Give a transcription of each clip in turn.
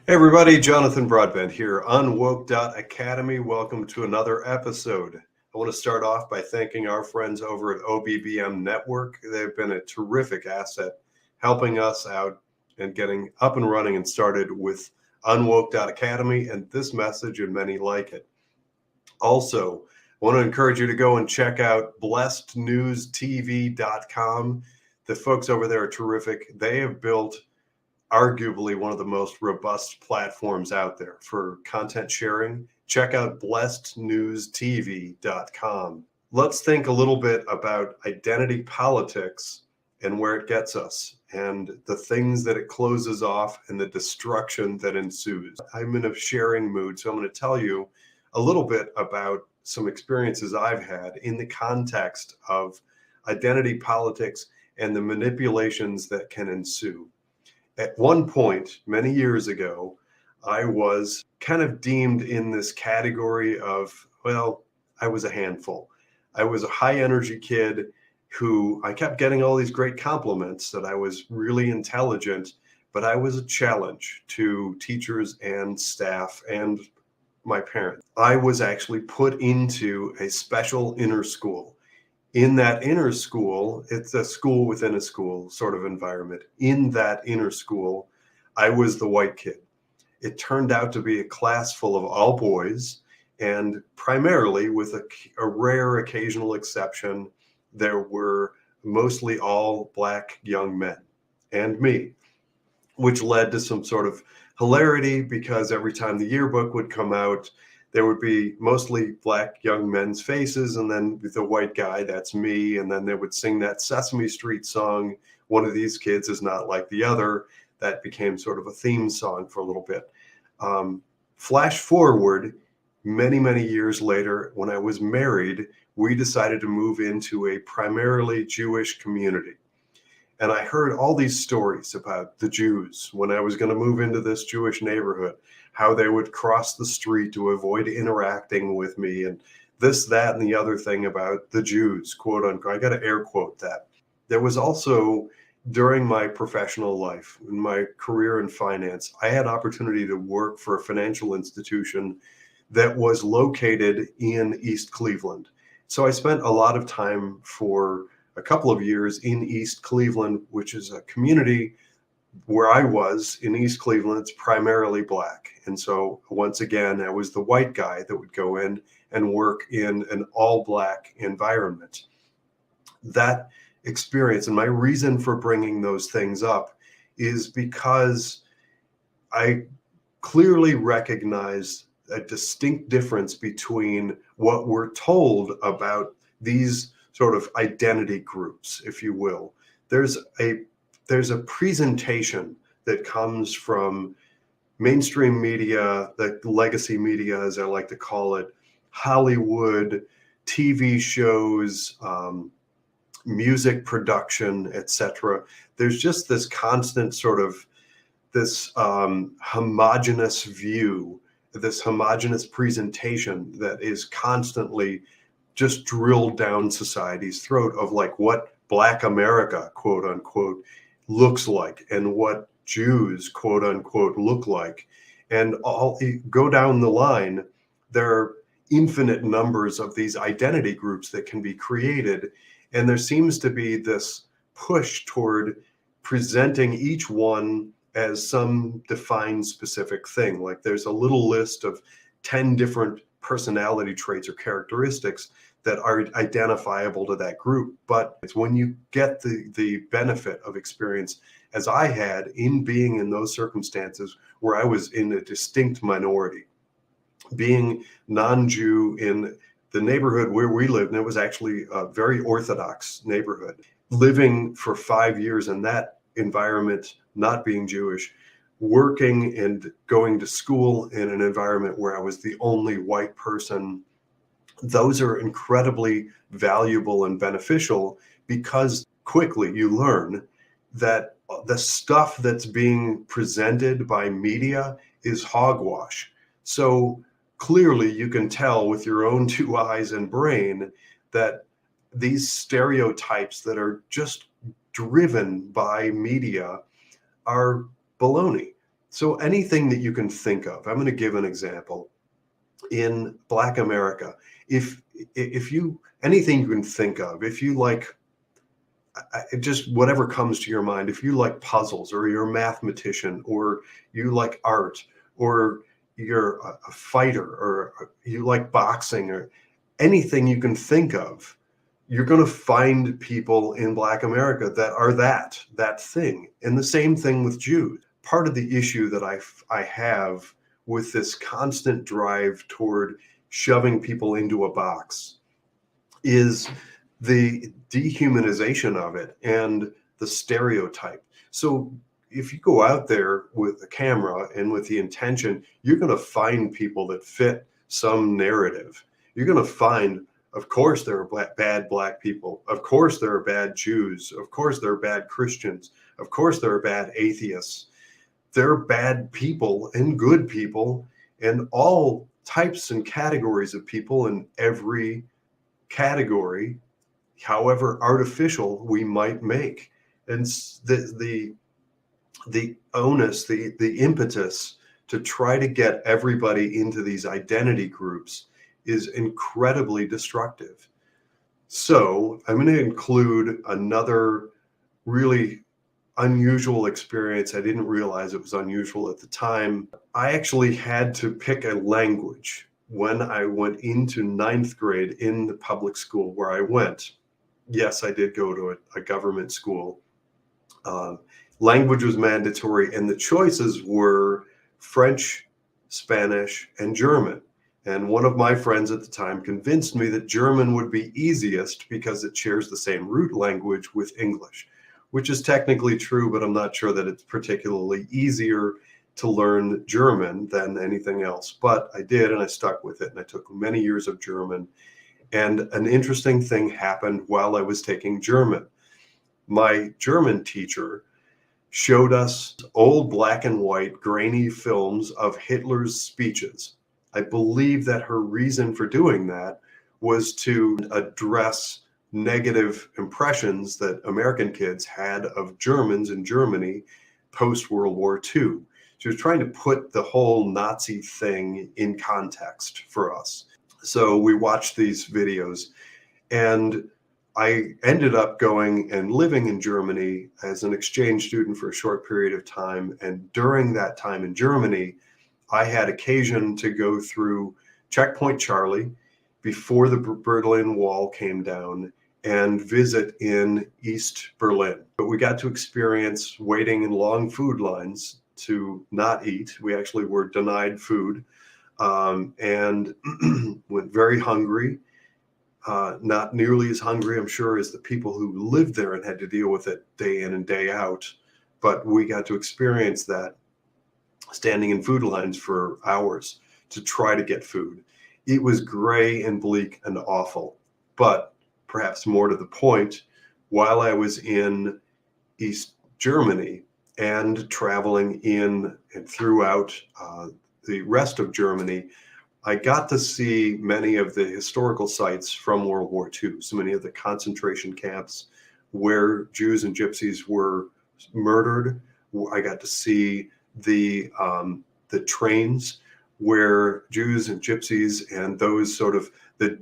Hey everybody, Jonathan Broadbent here, UnWoke Academy. Welcome to another episode. I want to start off by thanking our friends over at OBBM Network. They've been a terrific asset helping us out and getting up and running and started with UnWoke Academy and this message and many like it. Also, I want to encourage you to go and check out blessednewstv.com. The folks over there are terrific. They have built arguably one of the most robust platforms out there for content sharing. Check out blessednewstv.com. Let's think a little bit about identity politics and where it gets us and the things that it closes off and the destruction that ensues. I'm in a sharing mood, so I'm going to tell you a little bit about some experiences I've had in the context of identity politics and the manipulations that can ensue. At one point, many years ago, I was kind of deemed in this category of, well, I was a handful. I was a high energy kid who I kept getting all these great compliments that I was really intelligent, but I was a challenge to teachers and staff and my parents. I was actually put into a special inner school. In that inner school, it's a school within a school sort of environment. In that inner school, I was the white kid. It turned out to be a class full of all boys, and primarily with a rare occasional exception, there were mostly all black young men and me, which led to some sort of hilarity because every time the yearbook would come out, there would be mostly black young men's faces, and then the white guy, that's me, and then they would sing that Sesame Street song, "One of these kids is not like the other." That became sort of a theme song for a little bit. Flash forward many, many years later, when I was married, we decided to move into a primarily Jewish community. And I heard all these stories about the Jews when I was going to move into this Jewish neighborhood, how they would cross the street to avoid interacting with me, and this, that, and the other thing about the Jews, quote unquote. I got to air quote that. There was also, during my professional life, in my career in finance, I had opportunity to work for a financial institution that was located in East Cleveland. So I spent a lot of time for a couple of years in East Cleveland, which is a community where I was in East Cleveland. It's primarily black. And so once again, I was the white guy that would go in and work in an all black environment. That experience, and my reason for bringing those things up, is because I clearly recognize a distinct difference between what we're told about these sort of identity groups, if you will. There's a presentation that comes from mainstream media, the legacy media, as I like to call it, Hollywood, TV shows, music production, etc. There's just this constant sort of this homogenous view, this homogenous presentation that is constantly just drilled down society's throat of like what Black America, quote unquote, looks like and what Jews, quote unquote, look like. And all go down the line, there are infinite numbers of these identity groups that can be created. And there seems to be this push toward presenting each one as some defined specific thing. Like there's a little list of 10 different personality traits or characteristics that are identifiable to that group. But it's when you get the benefit of experience, as I had in being in those circumstances where I was in a distinct minority, being non-Jew in the neighborhood where we lived, and it was actually a very Orthodox neighborhood, living for 5 years in that environment, not being Jewish, working and going to school in an environment where I was the only white person. Those are incredibly valuable and beneficial because quickly you learn that the stuff that's being presented by media is hogwash. So clearly you can tell with your own two eyes and brain that these stereotypes that are just driven by media are baloney. So anything that you can think of, I'm going to give an example. In Black America, if you anything you can think of, if you like just whatever comes to your mind, if you like puzzles or you're a mathematician or you like art or you're a fighter or you like boxing or anything you can think of, you're going to find people in Black America that are that thing. And the same thing with Jews. Part of the issue that I have with this constant drive toward shoving people into a box is the dehumanization of it and the stereotype. So if you go out there with a camera and with the intention, you're going to find people that fit some narrative. You're going to find, of course, there are bad Black people. Of course, there are bad Jews. Of course, there are bad Christians. Of course, there are bad atheists. There are bad people and good people and all types and categories of people in every category, however artificial we might make. And the onus, the impetus to try to get everybody into these identity groups is incredibly destructive. So I'm going to include another really unusual experience. I didn't realize it was unusual at the time. I actually had to pick a language when I went into ninth grade in the public school where I went. Yes, I did go to a government school. Language was mandatory, and the choices were French, Spanish, and German. And one of my friends at the time convinced me that German would be easiest because it shares the same root language with English, which is technically true, but I'm not sure that it's particularly easier to learn German than anything else. But I did, and I stuck with it, and I took many years of German. And an interesting thing happened while I was taking German. My German teacher showed us old black and white grainy films of Hitler's speeches. I believe that her reason for doing that was to address negative impressions that American kids had of Germans in Germany post World War II. She was trying to put the whole Nazi thing in context for us. So we watched these videos, and I ended up going and living in Germany as an exchange student for a short period of time. And during that time in Germany, I had occasion to go through Checkpoint Charlie before the Berlin Wall came down and visit in East Berlin. But we got to experience waiting in long food lines to not eat. We actually were denied food and went very hungry. Not nearly as hungry, I'm sure, as the people who lived there and had to deal with it day in and day out. But we got to experience that standing in food lines for hours to try to get food. It was gray and bleak and awful. But perhaps more to the point, while I was in East Germany and traveling in and throughout the rest of Germany, I got to see many of the historical sites from World War II, so many of the concentration camps where Jews and Gypsies were murdered. I got to see the trains where Jews and Gypsies and those sort of the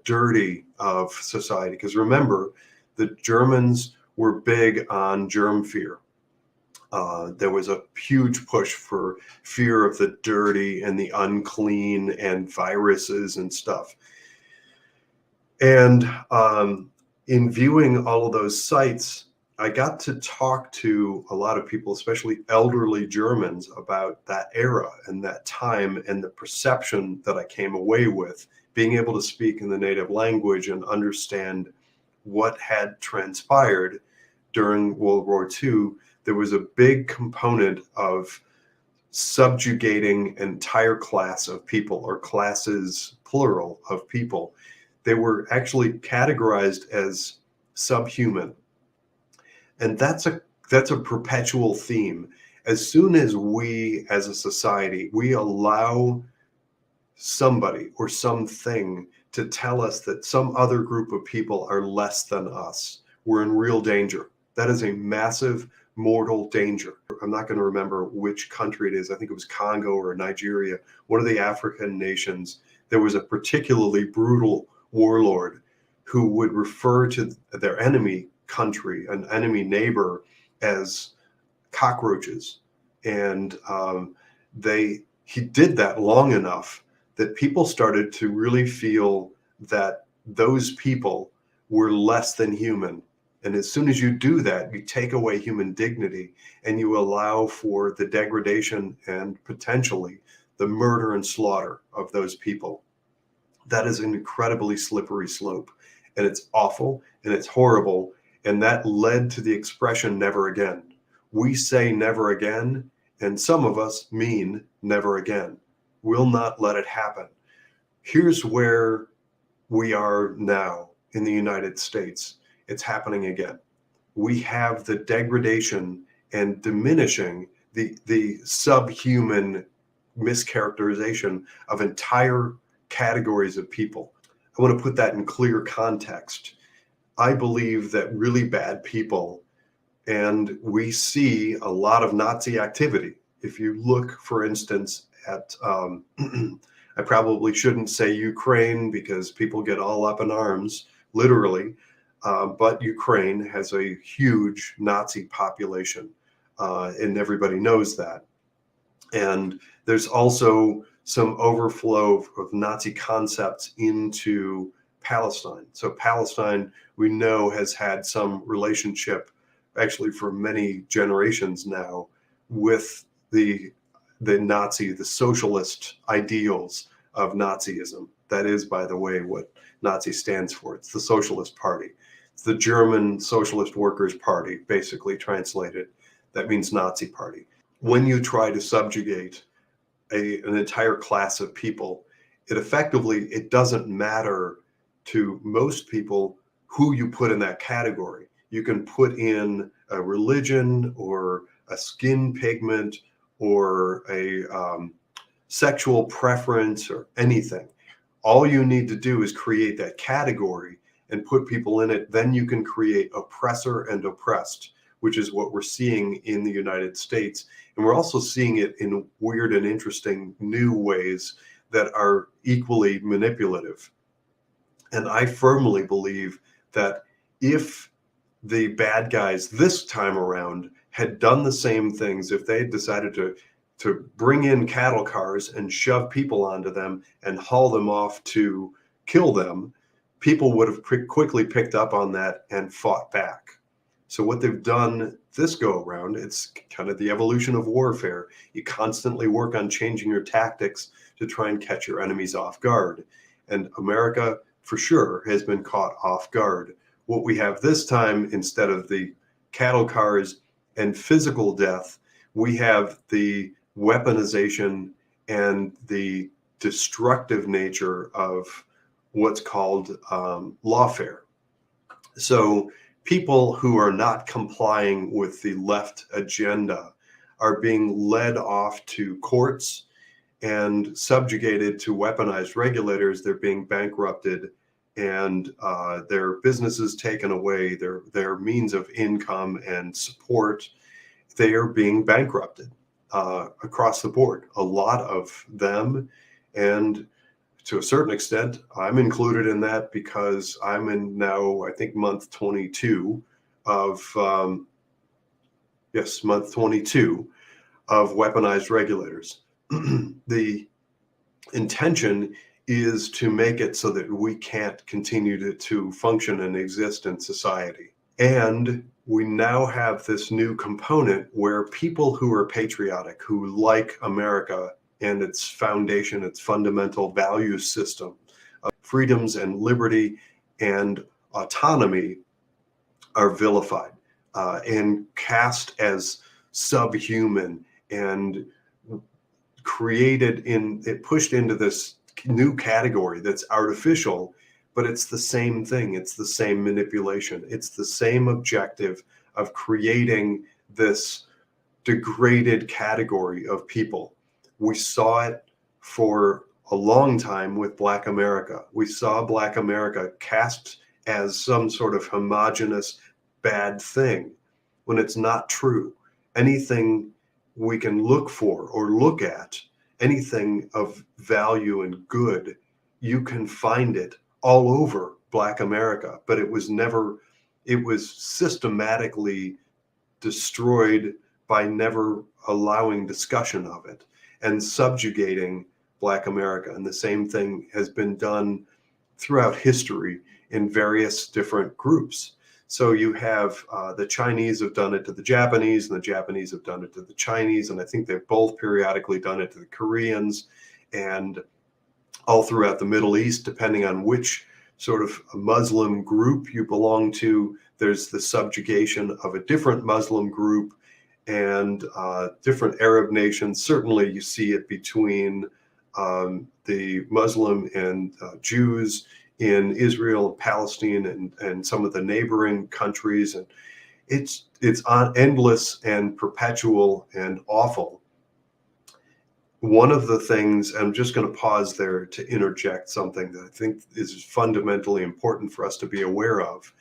dirty of society. Because remember, the Germans were big on germ fear. There was a huge push for fear of the dirty and the unclean and viruses and stuff. And in viewing all of those sites, I got to talk to a lot of people, especially elderly Germans, about that era and that time and the perception that I came away with, being able to speak in the native language and understand what had transpired during World War II. There was a big component of subjugating an entire class of people, or classes, plural, of people. They were actually categorized as subhuman. And that's a perpetual theme. As soon as we, as a society, we allow somebody or something to tell us that some other group of people are less than us, we're in real danger. That is a massive mortal danger. I'm not going to remember which country it is. I think it was Congo or Nigeria, one of the African nations. There was a particularly brutal warlord who would refer to their enemy country, an enemy neighbor, as cockroaches. And he did that long enough that people started to really feel that those people were less than human. And as soon as you do that, you take away human dignity and you allow for the degradation and potentially the murder and slaughter of those people. That is an incredibly slippery slope, and it's awful and it's horrible. And that led to the expression never again. We say never again, and some of us mean never again. We'll not let it happen. Here's where we are now in the United States. It's happening again. We have the degradation and diminishing, the subhuman mischaracterization of entire categories of people. I want to put that in clear context. I believe that really bad people, and we see a lot of Nazi activity. If you look, for instance, at, I probably shouldn't say Ukraine because people get all up in arms, literally, but Ukraine has a huge Nazi population, and everybody knows that. And there's also some overflow of Nazi concepts into Palestine. So Palestine, we know, has had some relationship, actually for many generations now, with the socialist ideals of Nazism. That is, by the way, what Nazi stands for. It's the Socialist Party. It's the German Socialist Workers' Party, basically translated. That means Nazi Party. When you try to subjugate an entire class of people, it doesn't matter to most people who you put in that category. You can put in a religion or a skin pigment or a sexual preference or anything. All you need to do is create that category and put people in it. Then you can create oppressor and oppressed, which is what we're seeing in the United States. And we're also seeing it in weird and interesting new ways that are equally manipulative. And I firmly believe that if the bad guys this time around had done the same things, if they had decided to bring in cattle cars and shove people onto them and haul them off to kill them, people would have quickly picked up on that and fought back. So what they've done this go around, it's kind of the evolution of warfare. You constantly work on changing your tactics to try and catch your enemies off guard. And America, for sure, has been caught off guard. What we have this time, instead of the cattle cars and physical death, we have the weaponization and the destructive nature of what's called lawfare. So people who are not complying with the left agenda are being led off to courts and subjugated to weaponized regulators. They're being bankrupted and their businesses taken away, their means of income and support. They are being bankrupted across the board, a lot of them. And to a certain extent, I'm included in that because I'm in now, I think, month 22 of, month 22 of weaponized regulators. The intention is to make it so that we can't continue to function and exist in society. And we now have this new component where people who are patriotic, who like America and its foundation, its fundamental value system of freedoms and liberty and autonomy, are vilified and cast as subhuman and pushed into this new category that's artificial, but it's the same thing. It's the same manipulation. It's the same objective of creating this degraded category of people. We saw it for a long time with Black America. We saw Black America cast as some sort of homogenous bad thing. when it's not true. Anything we can look for or look at, anything of value and good, you can find it all over Black America, but it was systematically destroyed by never allowing discussion of it and subjugating Black America. And the same thing has been done throughout history in various different groups. So you have the Chinese have done it to the Japanese, and the Japanese have done it to the Chinese, and I think they've both periodically done it to the Koreans, and all throughout the Middle East, depending on which sort of Muslim group you belong to, there's the subjugation of a different Muslim group, and different Arab nations. Certainly you see it between the Muslim and Jews in Israel and Palestine and some of the neighboring countries. And it's endless and perpetual and awful. One of the things, I'm just going to pause there to interject something that I think is fundamentally important for us to be aware of.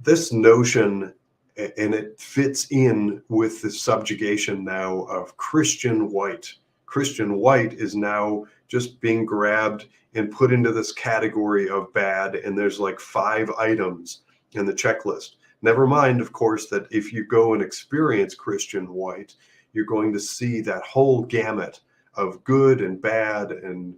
This notion, and it fits in with the subjugation now of Christian white. Christian white is now just being grabbed and put into this category of bad, and there's like 5 items in the checklist. Never mind, of course, that if you go and experience Christian white, you're going to see that whole gamut of good and bad and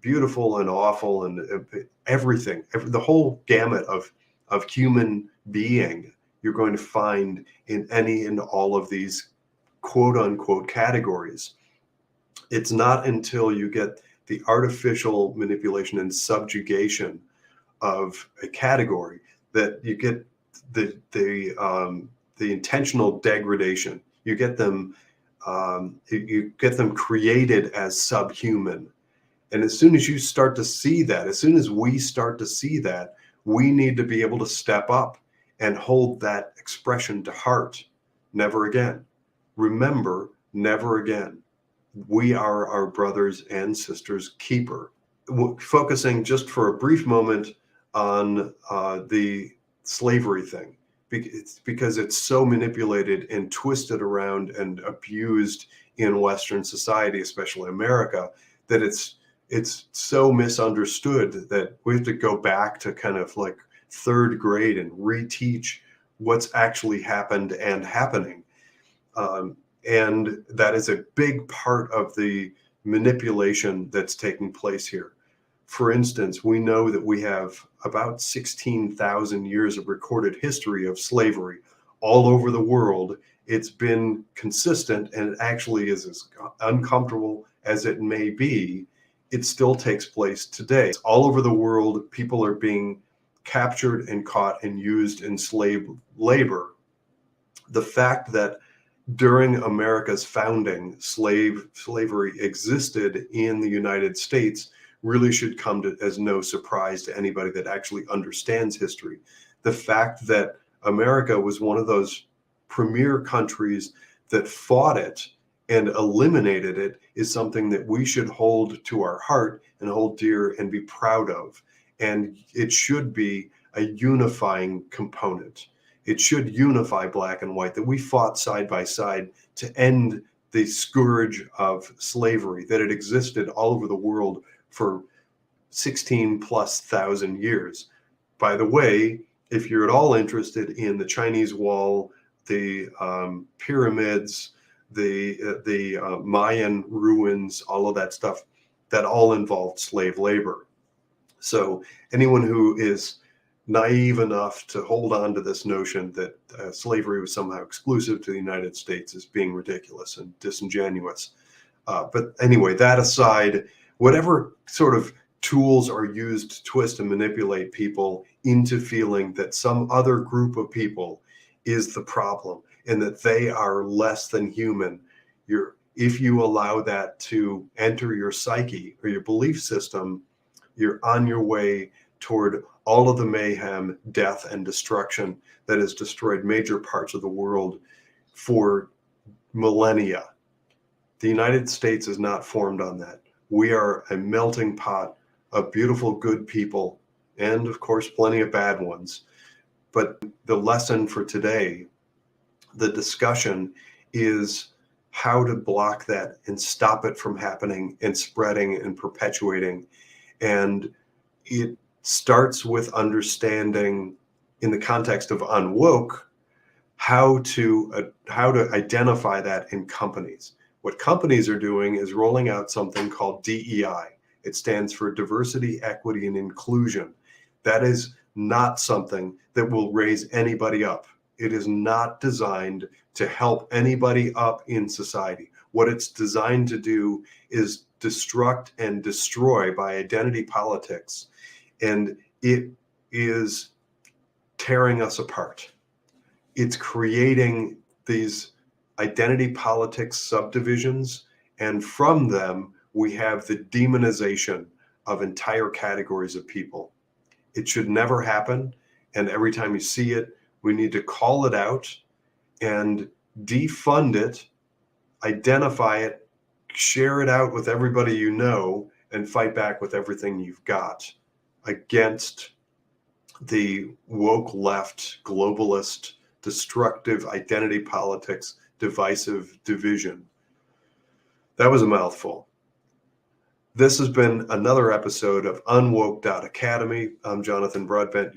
beautiful and awful and everything, the whole gamut of human being you're going to find in any and all of these quote unquote categories. It's not until you get the artificial manipulation and subjugation of a category that you get the intentional degradation. You get them created as subhuman. And as soon as you start to see that, as soon as we start to see that, we need to be able to step up and hold that expression to heart. Never again. Remember, never again. We are our brothers and sisters' keeper. Focusing just for a brief moment on the slavery thing, because it's so manipulated and twisted around and abused in Western society, especially America, that it's so misunderstood that we have to go back to kind of like 3rd grade and reteach what's actually happened and happening. And that is a big part of the manipulation that's taking place here. For instance, we know that we have about 16,000 years of recorded history of slavery all over the world. It's been consistent, and it actually is as uncomfortable as it may be. It still takes place today. All over the world, people are being captured and caught and used in slave labor. The fact that during America's founding, slavery existed in the United States really should come as no surprise to anybody that actually understands history. The fact that America was one of those premier countries that fought it and eliminated it is something that we should hold to our heart and hold dear and be proud of. And it should be a unifying component. It should unify Black and white, that we fought side by side to end the scourge of slavery, that it existed all over the world for 16,000+ years. By the way, if you're at all interested in the Chinese Wall, the pyramids, the Mayan ruins, all of that stuff, that all involved slave labor. So anyone who is naive enough to hold on to this notion that slavery was somehow exclusive to the United States is being ridiculous and disingenuous. But anyway, that aside, whatever sort of tools are used to twist and manipulate people into feeling that some other group of people is the problem and that they are less than human, if you allow that to enter your psyche or your belief system, you're on your way toward all of the mayhem, death, and destruction that has destroyed major parts of the world for millennia. The United States is not formed on that. We are a melting pot of beautiful, good people, and of course, plenty of bad ones. But the lesson for today The discussion is how to block that and stop it from happening and spreading and perpetuating. And it starts with understanding, in the context of UnWoke, how to identify that in companies. What companies are doing is rolling out something called DEI. It stands for diversity, equity, and inclusion. That is not something that will raise anybody up. It is not designed to help anybody up in society. What it's designed to do is destruct and destroy by identity politics. And it is tearing us apart. It's creating these identity politics subdivisions, and from them, we have the demonization of entire categories of people. It should never happen. And every time you see it, we need to call it out and defund it, identify it, share it out with everybody you know, and fight back with everything you've got against the woke left, globalist, destructive identity politics, divisive division. That was a mouthful. This has been another episode of UnWoke.Academy. I'm Jonathan Broadbent.